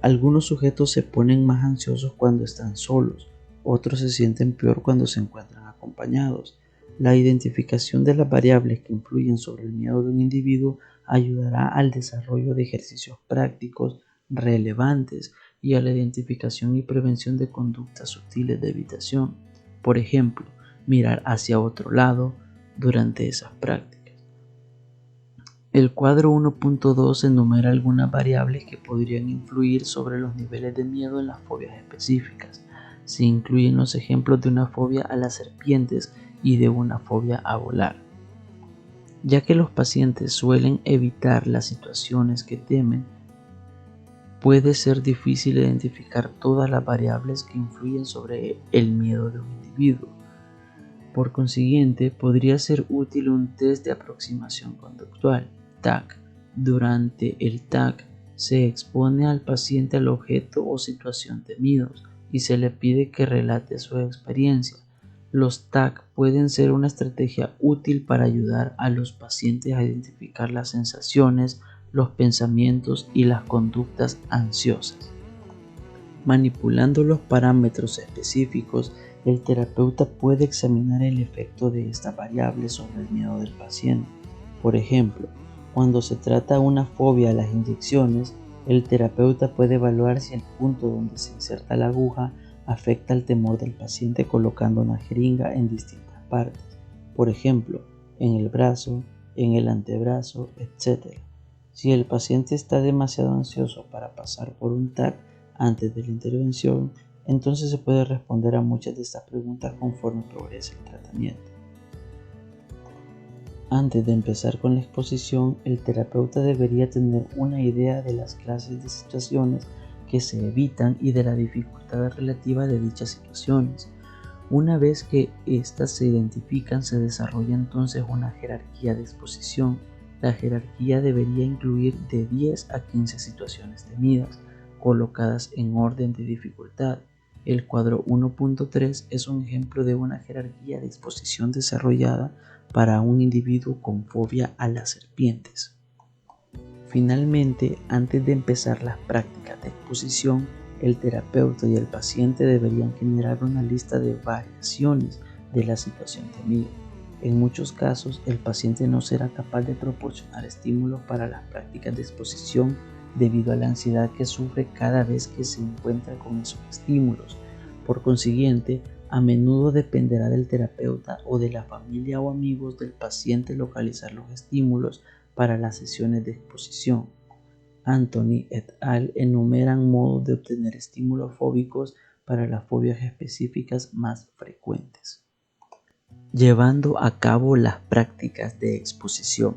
Algunos sujetos se ponen más ansiosos cuando están solos, otros se sienten peor cuando se encuentran acompañados. La identificación de las variables que influyen sobre el miedo de un individuo ayudará al desarrollo de ejercicios prácticos relevantes y a la identificación y prevención de conductas sutiles de evitación. Por ejemplo, mirar hacia otro lado durante esas prácticas. El cuadro 1.2 enumera algunas variables que podrían influir sobre los niveles de miedo en las fobias específicas. Se incluyen los ejemplos de una fobia a las serpientes y de una fobia a volar. Ya que los pacientes suelen evitar las situaciones que temen, puede ser difícil identificar todas las variables que influyen sobre el miedo de un individuo. Por consiguiente, podría ser útil un test de aproximación conductual, TAC. Durante el TAC se expone al paciente al objeto o situación temidos y se le pide que relate su experiencia. Los TAC pueden ser una estrategia útil para ayudar a los pacientes a identificar las sensaciones, los pensamientos y las conductas ansiosas. Manipulando los parámetros específicos, el terapeuta puede examinar el efecto de estas variables sobre el miedo del paciente. Por ejemplo, cuando se trata una fobia a las inyecciones, el terapeuta puede evaluar si el punto donde se inserta la aguja afecta el temor del paciente colocando una jeringa en distintas partes, por ejemplo, en el brazo, en el antebrazo, etc. Si el paciente está demasiado ansioso para pasar por un TAC antes de la intervención, entonces se puede responder a muchas de estas preguntas conforme progrese el tratamiento. Antes de empezar con la exposición, el terapeuta debería tener una idea de las clases de situaciones que se evitan y de la dificultad relativa de dichas situaciones. Una vez que éstas se identifican, se desarrolla entonces una jerarquía de exposición. La jerarquía debería incluir de 10 a 15 situaciones temidas, colocadas en orden de dificultad. El cuadro 1.3 es un ejemplo de una jerarquía de exposición desarrollada para un individuo con fobia a las serpientes. Finalmente, antes de empezar las prácticas de exposición, el terapeuta y el paciente deberían generar una lista de variaciones de la situación temida. En muchos casos, el paciente no será capaz de proporcionar estímulos para las prácticas de exposición debido a la ansiedad que sufre cada vez que se encuentra con esos estímulos. Por consiguiente, a menudo dependerá del terapeuta o de la familia o amigos del paciente localizar los estímulos para las sesiones de exposición. Anthony et al. Enumeran modos de obtener estímulos fóbicos para las fobias específicas más frecuentes. Llevando a cabo las prácticas de exposición.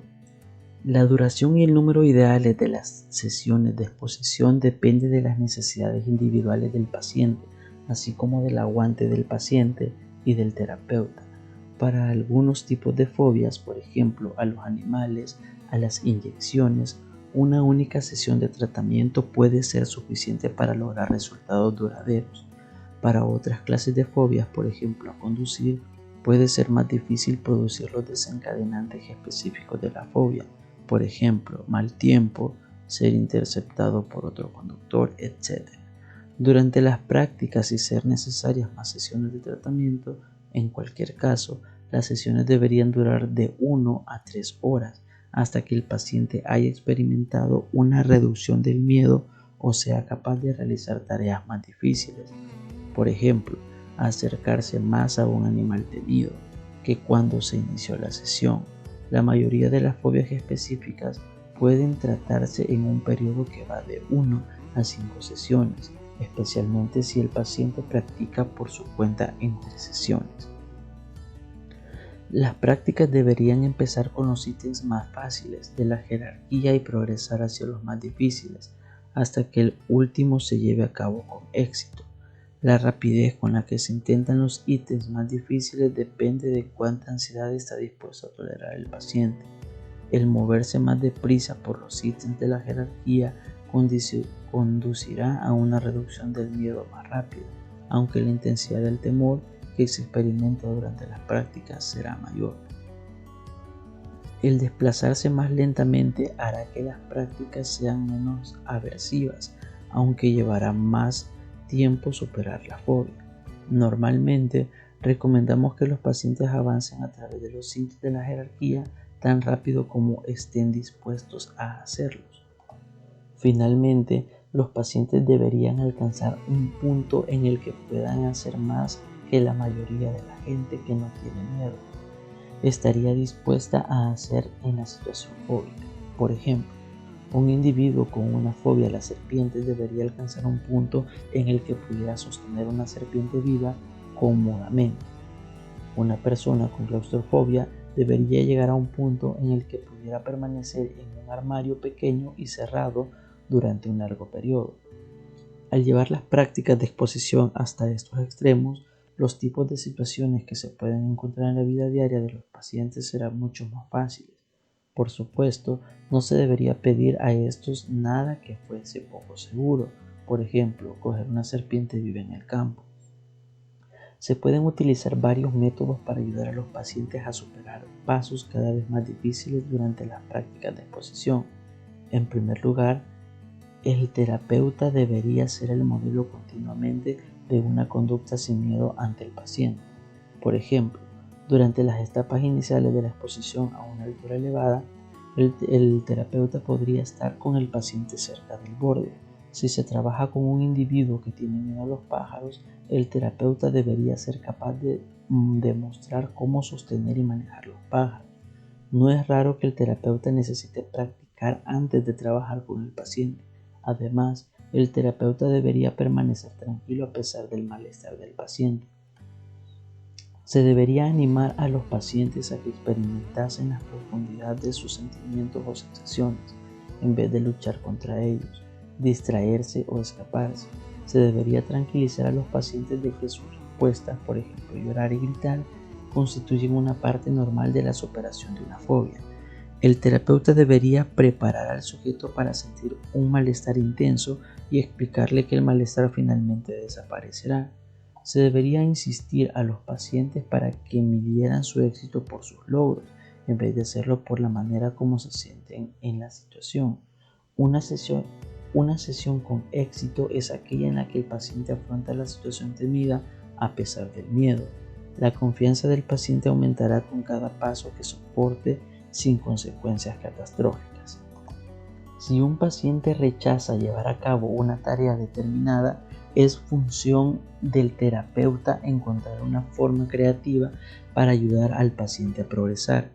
La duración y el número ideales de las sesiones de exposición depende de las necesidades individuales del paciente, así como del aguante del paciente y del terapeuta. Para algunos tipos de fobias, por ejemplo, a los animales, a las inyecciones, una única sesión de tratamiento puede ser suficiente para lograr resultados duraderos. Para otras clases de fobias, por ejemplo, a conducir, puede ser más difícil producir los desencadenantes específicos de la fobia, por ejemplo, mal tiempo, ser interceptado por otro conductor, etc. Durante las prácticas y ser necesarias más sesiones de tratamiento, en cualquier caso, las sesiones deberían durar de 1 a 3 horas hasta que el paciente haya experimentado una reducción del miedo o sea capaz de realizar tareas más difíciles. Por ejemplo, acercarse más a un animal temido que cuando se inició la sesión. La mayoría de las fobias específicas pueden tratarse en un periodo que va de 1 a 5 sesiones, especialmente si el paciente practica por su cuenta entre sesiones. Las prácticas deberían empezar con los ítems más fáciles de la jerarquía y progresar hacia los más difíciles, hasta que el último se lleve a cabo con éxito. La rapidez con la que se intentan los ítems más difíciles depende de cuánta ansiedad está dispuesto a tolerar el paciente. El moverse más deprisa por los ítems de la jerarquía conducirá a una reducción del miedo más rápida, aunque la intensidad del temor que se experimenta durante las prácticas será mayor. El desplazarse más lentamente hará que las prácticas sean menos aversivas, aunque llevará más tiempo superar la fobia. Normalmente, recomendamos que los pacientes avancen a través de los ítems de la jerarquía tan rápido como estén dispuestos a hacerlos. Finalmente, los pacientes deberían alcanzar un punto en el que puedan hacer más que la mayoría de la gente que no tiene miedo estaría dispuesta a hacer en la situación fóbica. Por ejemplo, un individuo con una fobia a las serpientes debería alcanzar un punto en el que pudiera sostener una serpiente viva cómodamente. Una persona con claustrofobia debería llegar a un punto en el que pudiera permanecer en un armario pequeño y cerrado durante un largo periodo. Al llevar las prácticas de exposición hasta estos extremos, los tipos de situaciones que se pueden encontrar en la vida diaria de los pacientes serán mucho más fáciles. Por supuesto, no se debería pedir a estos nada que fuese poco seguro, por ejemplo, coger una serpiente viva en el campo. Se pueden utilizar varios métodos para ayudar a los pacientes a superar pasos cada vez más difíciles durante las prácticas de exposición. En primer lugar, el terapeuta debería ser el modelo continuamente de una conducta sin miedo ante el paciente. Por ejemplo, durante las etapas iniciales de la exposición a una altura elevada, el terapeuta podría estar con el paciente cerca del borde. Si se trabaja con un individuo que tiene miedo a los pájaros, el terapeuta debería ser capaz de demostrar cómo sostener y manejar los pájaros. No es raro que el terapeuta necesite practicar antes de trabajar con el paciente. Además, el terapeuta debería permanecer tranquilo a pesar del malestar del paciente. Se debería animar a los pacientes a que experimentasen la profundidad de sus sentimientos o sensaciones, en vez de luchar contra ellos, distraerse o escaparse. Se debería tranquilizar a los pacientes de que sus respuestas, por ejemplo llorar y gritar, constituyen una parte normal de la superación de una fobia. El terapeuta debería preparar al sujeto para sentir un malestar intenso y explicarle que el malestar finalmente desaparecerá. Se debería insistir a los pacientes para que midieran su éxito por sus logros, en vez de hacerlo por la manera como se sienten en la situación. Una sesión con éxito es aquella en la que el paciente afronta la situación temida a pesar del miedo. La confianza del paciente aumentará con cada paso que soporte sin consecuencias catastróficas. Si un paciente rechaza llevar a cabo una tarea determinada, es función del terapeuta encontrar una forma creativa para ayudar al paciente a progresar.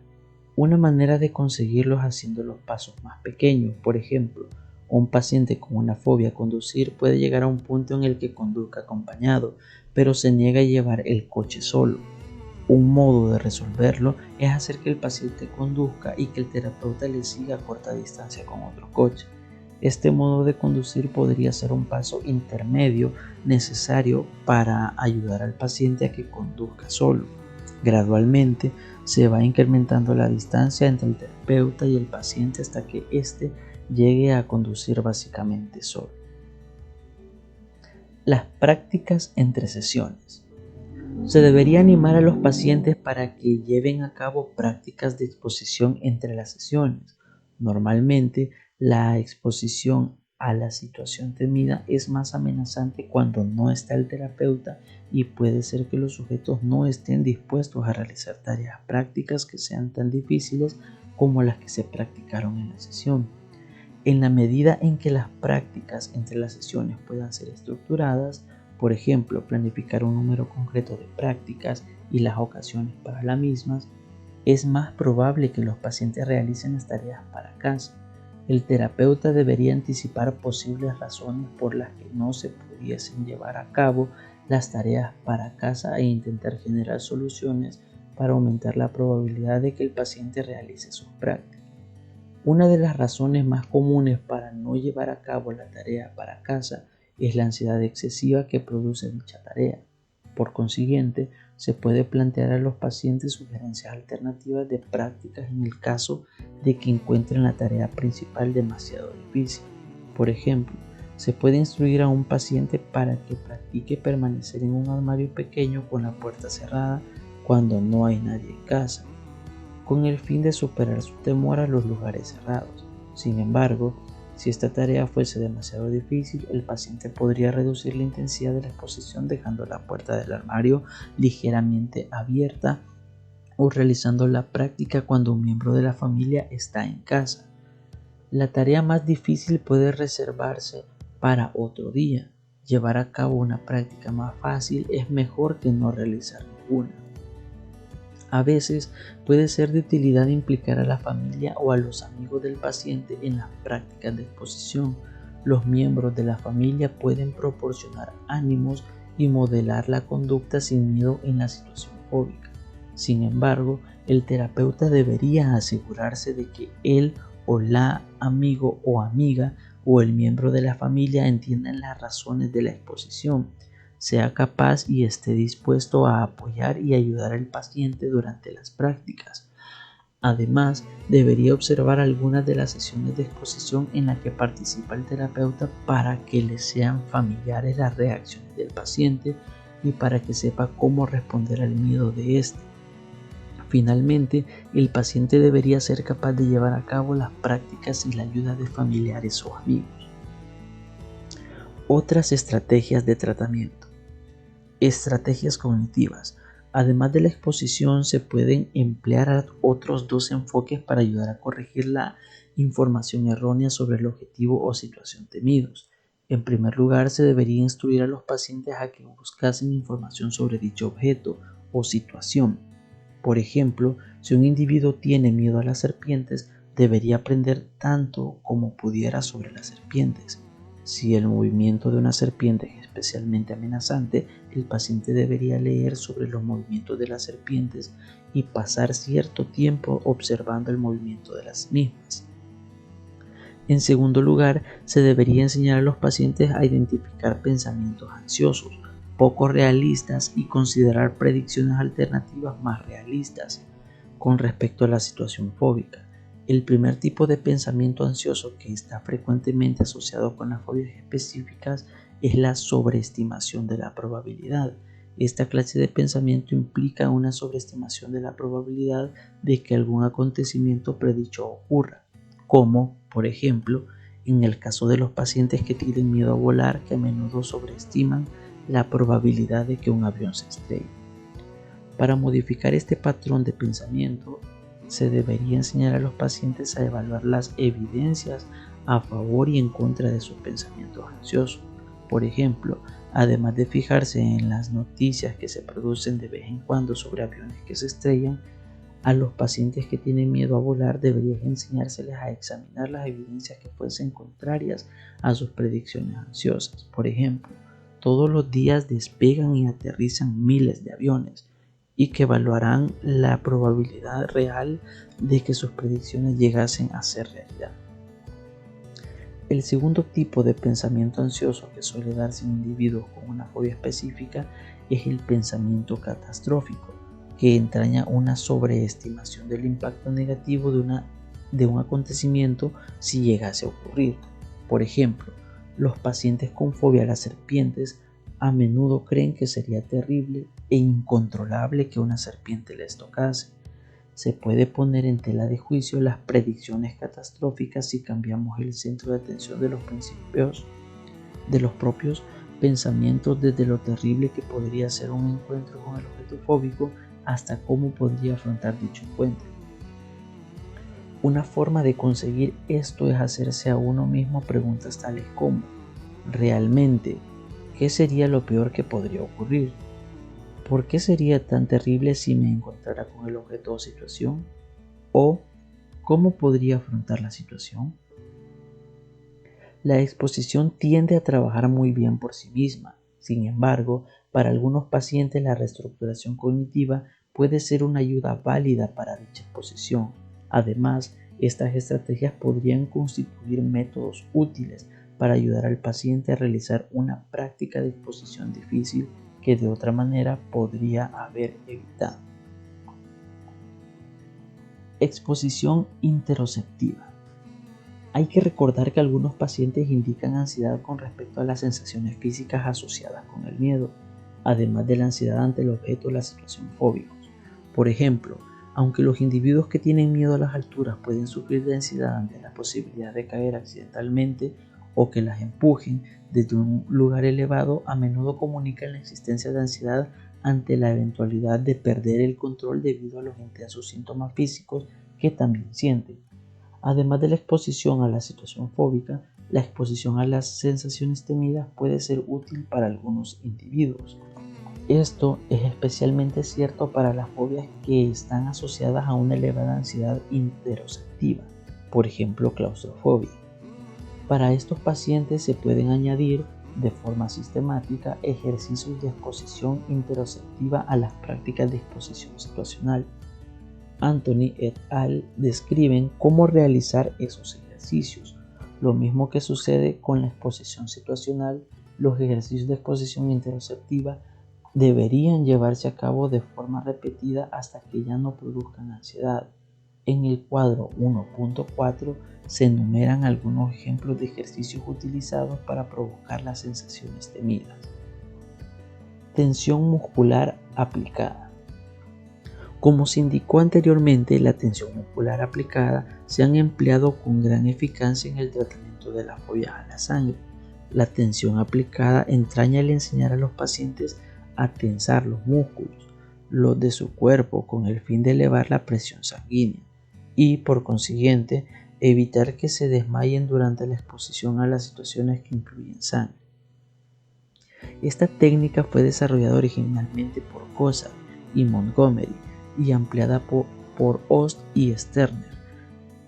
Una manera de conseguirlo es haciendo los pasos más pequeños. Por ejemplo, un paciente con una fobia a conducir puede llegar a un punto en el que conduzca acompañado, pero se niega a llevar el coche solo. Un modo de resolverlo es hacer que el paciente conduzca y que el terapeuta le siga a corta distancia con otro coche. Este modo de conducir podría ser un paso intermedio necesario para ayudar al paciente a que conduzca solo. Gradualmente se va incrementando la distancia entre el terapeuta y el paciente hasta que éste llegue a conducir básicamente solo. Las prácticas entre sesiones. Se debería animar a los pacientes para que lleven a cabo prácticas de exposición entre las sesiones. Normalmente, la exposición a la situación temida es más amenazante cuando no está el terapeuta y puede ser que los sujetos no estén dispuestos a realizar tareas prácticas que sean tan difíciles como las que se practicaron en la sesión. En la medida en que las prácticas entre las sesiones puedan ser estructuradas, por ejemplo, planificar un número concreto de prácticas y las ocasiones para las mismas, es más probable que los pacientes realicen las tareas para casa. El terapeuta debería anticipar posibles razones por las que no se pudiesen llevar a cabo las tareas para casa e intentar generar soluciones para aumentar la probabilidad de que el paciente realice sus prácticas. Una de las razones más comunes para no llevar a cabo la tarea para casa es la ansiedad excesiva que produce dicha tarea. Por consiguiente, se puede plantear a los pacientes sugerencias alternativas de prácticas en el caso de que encuentren la tarea principal demasiado difícil. Por ejemplo, se puede instruir a un paciente para que practique permanecer en un armario pequeño con la puerta cerrada cuando no hay nadie en casa, con el fin de superar su temor a los lugares cerrados. Sin embargo, si esta tarea fuese demasiado difícil, el paciente podría reducir la intensidad de la exposición dejando la puerta del armario ligeramente abierta o realizando la práctica cuando un miembro de la familia está en casa. La tarea más difícil puede reservarse para otro día. Llevar a cabo una práctica más fácil es mejor que no realizar ninguna. A veces puede ser de utilidad implicar a la familia o a los amigos del paciente en las prácticas de exposición. Los miembros de la familia pueden proporcionar ánimos y modelar la conducta sin miedo en la situación fóbica. Sin embargo, el terapeuta debería asegurarse de que él o la amigo o amiga o el miembro de la familia entiendan las razones de la exposición, sea capaz y esté dispuesto a apoyar y ayudar al paciente durante las prácticas. Además, debería observar algunas de las sesiones de exposición en las que participa el terapeuta para que le sean familiares las reacciones del paciente y para que sepa cómo responder al miedo de este. Finalmente, el paciente debería ser capaz de llevar a cabo las prácticas sin la ayuda de familiares o amigos. Otras estrategias de tratamiento. Estrategias cognitivas. Además de la exposición, se pueden emplear otros dos enfoques para ayudar a corregir la información errónea sobre el objetivo o situación temidos. En primer lugar, se debería instruir a los pacientes a que buscasen información sobre dicho objeto o situación. Por ejemplo, si un individuo tiene miedo a las serpientes, debería aprender tanto como pudiera sobre las serpientes. Si el movimiento de una serpiente es especialmente amenazante, el paciente debería leer sobre los movimientos de las serpientes y pasar cierto tiempo observando el movimiento de las mismas. En segundo lugar, se debería enseñar a los pacientes a identificar pensamientos ansiosos, poco realistas y considerar predicciones alternativas más realistas con respecto a la situación fóbica. El primer tipo de pensamiento ansioso que está frecuentemente asociado con las fobias específicas es la sobreestimación de la probabilidad. Esta clase de pensamiento implica una sobreestimación de la probabilidad de que algún acontecimiento predicho ocurra, como, por ejemplo, en el caso de los pacientes que tienen miedo a volar, que a menudo sobreestiman la probabilidad de que un avión se estrelle. Para modificar este patrón de pensamiento, se debería enseñar a los pacientes a evaluar las evidencias a favor y en contra de sus pensamientos ansiosos. Por ejemplo, además de fijarse en las noticias que se producen de vez en cuando sobre aviones que se estrellan, a los pacientes que tienen miedo a volar debería enseñárseles a examinar las evidencias que fuesen contrarias a sus predicciones ansiosas. Por ejemplo, todos los días despegan y aterrizan miles de aviones, y que evaluarán la probabilidad real de que sus predicciones llegasen a ser realidad. El segundo tipo de pensamiento ansioso que suele darse en individuos con una fobia específica es el pensamiento catastrófico, que entraña una sobreestimación del impacto negativo de un acontecimiento si llegase a ocurrir. Por ejemplo, los pacientes con fobia a las serpientes a menudo creen que sería terrible e incontrolable que una serpiente les tocase. Se puede poner en tela de juicio las predicciones catastróficas si cambiamos el centro de atención de los propios pensamientos, desde lo terrible que podría ser un encuentro con el objeto fóbico hasta cómo podría afrontar dicho encuentro. Una forma de conseguir esto es hacerse a uno mismo preguntas tales como: ¿realmente qué sería lo peor que podría ocurrir? ¿Por qué sería tan terrible si me encontrara con el objeto o situación? ¿O cómo podría afrontar la situación? La exposición tiende a trabajar muy bien por sí misma. Sin embargo, para algunos pacientes la reestructuración cognitiva puede ser una ayuda válida para dicha exposición. Además, estas estrategias podrían constituir métodos útiles para ayudar al paciente a realizar una práctica de exposición difícil que de otra manera podría haber evitado. Exposición interoceptiva. Hay que recordar que algunos pacientes indican ansiedad con respecto a las sensaciones físicas asociadas con el miedo, además de la ansiedad ante el objeto o la situación fóbicos. Por ejemplo, aunque los individuos que tienen miedo a las alturas pueden sufrir de ansiedad ante la posibilidad de caer accidentalmente o que las empujen desde un lugar elevado, a menudo comunican la existencia de ansiedad ante la eventualidad de perder el control debido a los intensos síntomas físicos que también sienten. Además de la exposición a la situación fóbica, la exposición a las sensaciones temidas puede ser útil para algunos individuos. Esto es especialmente cierto para las fobias que están asociadas a una elevada ansiedad interoceptiva, por ejemplo, claustrofobia. Para estos pacientes se pueden añadir de forma sistemática ejercicios de exposición interoceptiva a las prácticas de exposición situacional. Anthony et al. Describen cómo realizar esos ejercicios. Lo mismo que sucede con la exposición situacional, los ejercicios de exposición interoceptiva deberían llevarse a cabo de forma repetida hasta que ya no produzcan ansiedad. En el cuadro 1.4 se enumeran algunos ejemplos de ejercicios utilizados para provocar las sensaciones temidas. Tensión muscular aplicada. Como se indicó anteriormente, la tensión muscular aplicada se han empleado con gran eficacia en el tratamiento de las fobias a la sangre. La tensión aplicada entraña el enseñar a los pacientes a tensar los músculos, los de su cuerpo, con el fin de elevar la presión sanguínea y, por consiguiente, evitar que se desmayen durante la exposición a las situaciones que incluyen sangre. Esta técnica fue desarrollada originalmente por Gossard y Montgomery y ampliada por Ost y Sterner.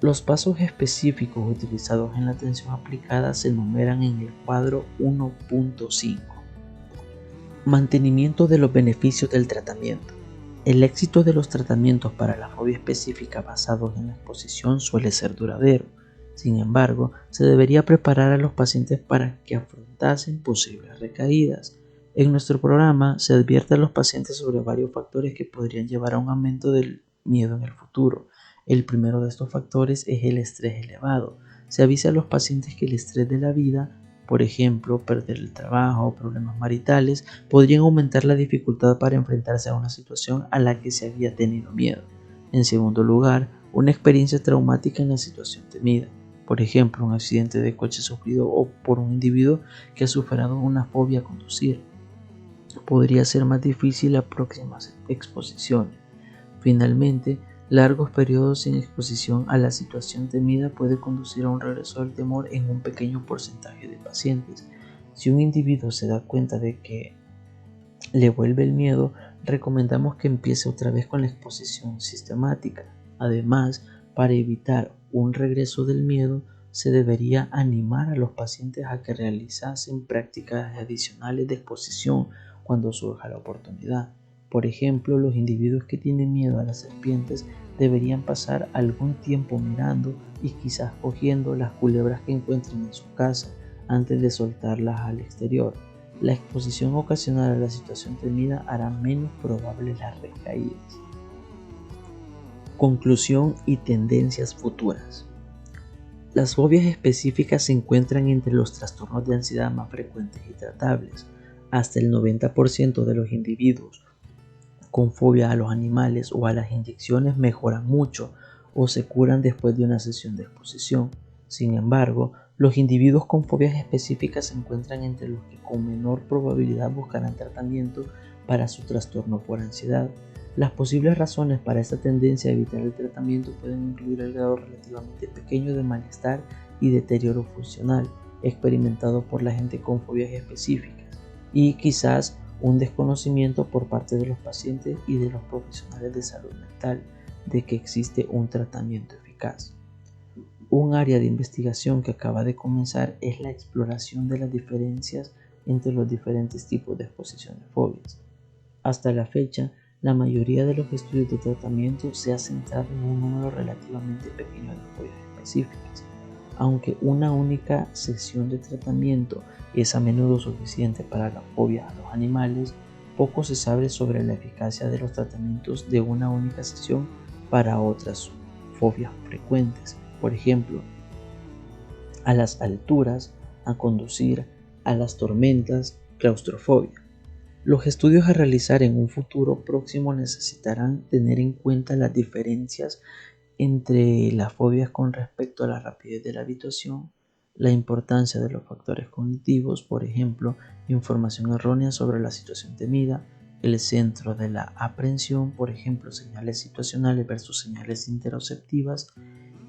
Los pasos específicos utilizados en la tensión aplicada se enumeran en el cuadro 1.5. Mantenimiento de los beneficios del tratamiento. El éxito de los tratamientos para la fobia específica basados en la exposición suele ser duradero. Sin embargo, se debería preparar a los pacientes para que afrontasen posibles recaídas. En nuestro programa se advierte a los pacientes sobre varios factores que podrían llevar a un aumento del miedo en el futuro. El primero de estos factores es el estrés elevado. Se avisa a los pacientes que el estrés de la vida, por ejemplo, perder el trabajo o problemas maritales, podrían aumentar la dificultad para enfrentarse a una situación a la que se había tenido miedo. En segundo lugar, una experiencia traumática en la situación temida. Por ejemplo, un accidente de coche sufrido o por un individuo que ha superado una fobia a conducir. Podría ser más difícil las próximas exposiciones. Finalmente, largos periodos sin exposición a la situación temida puede conducir a un regreso del temor en un pequeño porcentaje de pacientes. Si un individuo se da cuenta de que le vuelve el miedo, recomendamos que empiece otra vez con la exposición sistemática. Además, para evitar un regreso del miedo, se debería animar a los pacientes a que realizasen prácticas adicionales de exposición cuando surja la oportunidad. Por ejemplo, los individuos que tienen miedo a las serpientes deberían pasar algún tiempo mirando y quizás cogiendo las culebras que encuentren en su casa antes de soltarlas al exterior. La exposición ocasional a la situación temida hará menos probables las recaídas. Conclusión y tendencias futuras. Las fobias específicas se encuentran entre los trastornos de ansiedad más frecuentes y tratables. Hasta el 90% de los individuos con fobia a los animales o a las inyecciones mejoran mucho o se curan después de una sesión de exposición. Sin embargo, los individuos con fobias específicas se encuentran entre los que con menor probabilidad buscarán tratamiento para su trastorno por ansiedad. Las posibles razones para esta tendencia a evitar el tratamiento pueden incluir el grado relativamente pequeño de malestar y deterioro funcional experimentado por la gente con fobias específicas y quizás un desconocimiento por parte de los pacientes y de los profesionales de salud mental de que existe un tratamiento eficaz. Un área de investigación que acaba de comenzar es la exploración de las diferencias entre los diferentes tipos de exposición de fobias. Hasta la fecha, la mayoría de los estudios de tratamiento se ha centrado en un número relativamente pequeño de fobias específicas. Aunque una única sesión de tratamiento es a menudo suficiente para la fobia a los animales, poco se sabe sobre la eficacia de los tratamientos de una única sesión para otras fobias frecuentes, por ejemplo, a las alturas, a conducir, a las tormentas, claustrofobia. Los estudios a realizar en un futuro próximo necesitarán tener en cuenta las diferencias entre las fobias con respecto a la rapidez de la habituación, la importancia de los factores cognitivos, por ejemplo, información errónea sobre la situación temida, el centro de la aprehensión, por ejemplo, señales situacionales versus señales interoceptivas,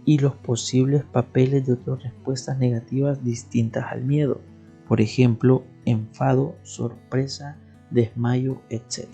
y los posibles papeles de otras respuestas negativas distintas al miedo, por ejemplo, enfado, sorpresa, desmayo, etc.